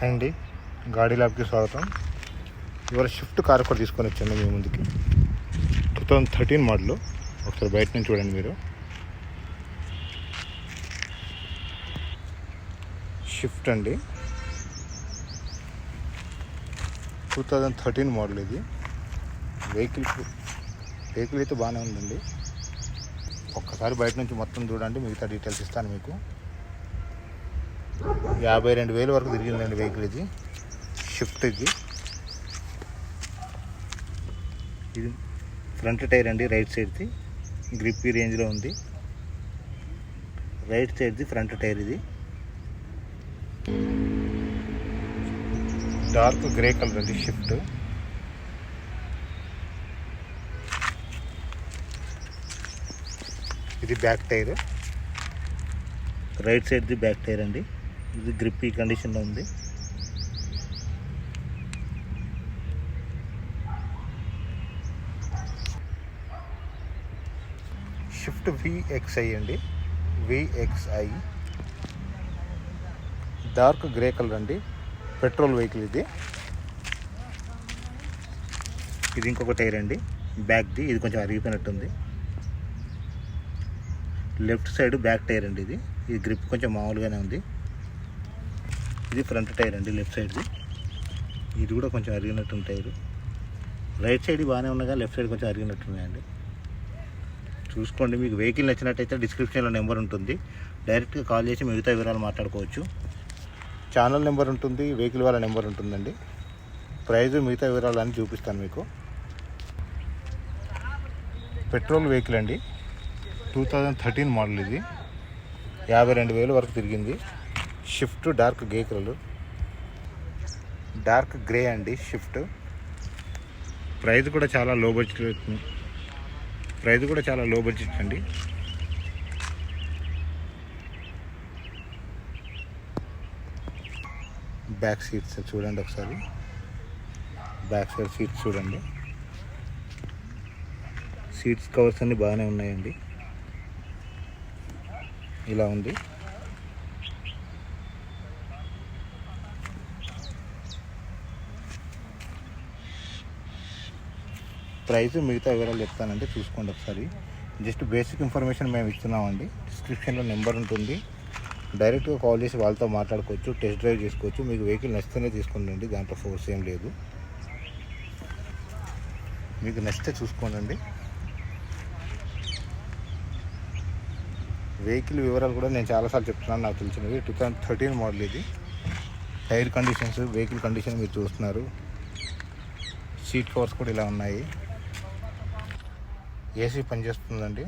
Hi అండి, గాడీ ల్యాబ్కి స్వాగతం. ఇవాళ షిఫ్ట్ కార్ కూడా తీసుకొని వచ్చాను మీ ముందుకి. 2013 మోడల్. ఒకసారి బయట నుంచి చూడండి మీరు. షిఫ్ట్ అండి, 2013 మోడల్. ఇది వెహికల్ అయితే బాగానే ఉందండి. ఒక్కసారి బయట నుంచి మొత్తం చూడండి, మిగతా డీటెయిల్స్ ఇస్తాను మీకు. 52,000 వరకు తిరిగిందండి వెహికల్. ఇది షిఫ్ట్. ఇది ఫ్రంట్ టైర్ అండి, రైట్ సైడ్ది. గ్రిప్ ఈ రేంజ్లో ఉంది. రైట్ సైడ్ది ఫ్రంట్ టైర్. ఇది డార్క్ గ్రే కలర్ అండి షిఫ్ట్. ఇది బ్యాక్ టైర్, రైట్ సైడ్ది బ్యాక్ టైర్ అండి. ఇది గ్రిప్ ఈ కండిషన్లో ఉంది. షిఫ్ట్ VXI అండి, VXI. డార్క్ గ్రే కలర్ అండి, పెట్రోల్ వెహికల్. ఇది ఇంకొక టైర్ అండి, బ్యాక్ది. ఇది కొంచెం అరిగిపోయినట్టుంది. లెఫ్ట్ సైడ్ బ్యాక్ టైర్ అండి. ఇది గ్రిప్ కొంచెం మామూలుగానే ఉంది. ఇది ఫ్రంట్ టైర్ అండి, లెఫ్ట్ సైడ్ది. ఇది కూడా కొంచెం అరిగినట్టుంది టైరు. రైట్ సైడ్ బాగానే ఉన్నాయి, లెఫ్ట్ సైడ్ కొంచెం అరిగినట్టున్నాయండి. చూసుకోండి. మీకు వెహికల్ నచ్చినట్టయితే డిస్క్రిప్షన్లో నెంబర్ ఉంటుంది, డైరెక్ట్గా కాల్ చేసి మిగతా వివరాలు మాట్లాడుకోవచ్చు. ఛానల్ నెంబర్ ఉంటుంది, వెహికల్ వాళ్ళ నెంబర్ ఉంటుందండి. ప్రైజ్ మిగతా వివరాలు అని చూపిస్తాను మీకు. పెట్రోల్ వెహికల్ అండి, 2013 మోడల్. ఇది 52,000 వరకు తిరిగింది. Shift dark grey colour, dark grey అండి షిఫ్ట్. ప్రైస్ కూడా చాలా లో బడ్జెట్ అండి. బ్యాక్ సీట్స్ చూడండి ఒకసారి. బ్యాక్ సైడ్ సీట్స్ చూడండి. సీట్స్ కవర్స్ అన్నీ బాగానే ఉన్నాయండి. ఇలా ఉంది. ప్రైస్ మిగతా వివరాలు చెప్తానంటే చూసుకోండి ఒకసారి. జస్ట్ బేసిక్ ఇన్ఫర్మేషన్ మేము ఇస్తున్నామండి. డిస్క్రిప్షన్లో నెంబర్ ఉంటుంది, డైరెక్ట్గా కాల్ చేసి వాళ్ళతో మాట్లాడుకోవచ్చు, టెస్ట్ డ్రైవ్ చేసుకోవచ్చు. మీకు వెహికల్ నచ్చితేనే తీసుకోండి, దాంట్లో ఫోర్స్ ఏం లేదు. మీకు నచ్చితే చూసుకోండి. వెహికల్ వివరాలు కూడా నేను చాలాసార్లు చెప్తున్నాను, నాకు తెలిసినవి. 2013 మోడల్. ఇది టైర్ కండిషన్స్, వెహికల్ కండిషన్ మీరు చూస్తున్నారు. సీట్ కవర్స్ కూడా ఇలా ఉన్నాయి. ఏసీ పనిచేస్తుందండి,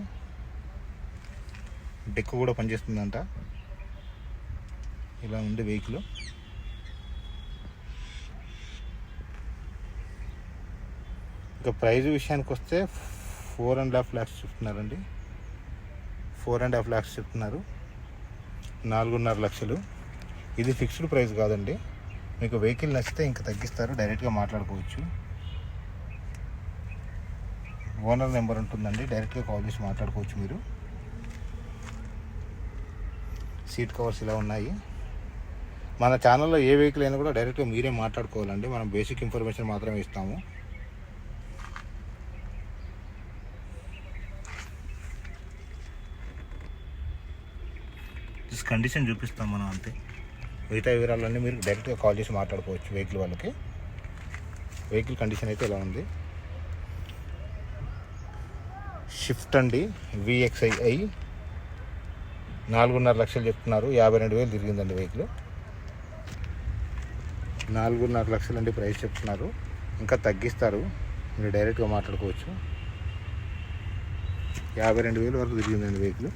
డెక్ కూడా పనిచేస్తుందంట. ఇలా ఉంది వెహికల్. ఇంకా ప్రైజ్ విషయానికి వస్తే 4.5 lakhs చెప్తున్నారండి. 4.5 lakhs చెప్తున్నారు, 4.5 లక్షలు. ఇది ఫిక్స్డ్ ప్రైస్ కాదండి. మీకు వెహికల్ నచ్చితే ఇంకా తగ్గిస్తారు, డైరెక్ట్గా మాట్లాడుకోవచ్చు. ఓనర్ నెంబర్ ఉంటుందండి, డైరెక్ట్గా కాల్ చేసి మాట్లాడుకోవచ్చు మీరు. సీట్ కవర్స్ ఇలా ఉన్నాయి. మన ఛానల్లో ఏ వెహికల్ అయినా కూడా డైరెక్ట్గా మీరే మాట్లాడుకోవాలండి. మనం బేసిక్ ఇన్ఫర్మేషన్ మాత్రమే ఇస్తాము. కండిషన్ చూపిస్తాం మనం, అంతే. మిగతా వివరాలన్నీ మీరు డైరెక్ట్గా కాల్ చేసి మాట్లాడుకోవచ్చు వెహికల్ వాళ్ళకి. వెహికల్ కండిషన్ అయితే ఇలా ఉంది. షిఫ్ట్ అండి, VXI. 4.5 లక్షలు చెప్తున్నారు, 52,000 తిరిగిందండి వెహికల్. 4.5 లక్షలు అండి ప్రైస్ చెప్తున్నారు. ఇంకా తగ్గిస్తారు, మీరు డైరెక్ట్గా మాట్లాడుకోవచ్చు. 52,000 వరకు తిరిగిందండి వెహికల్.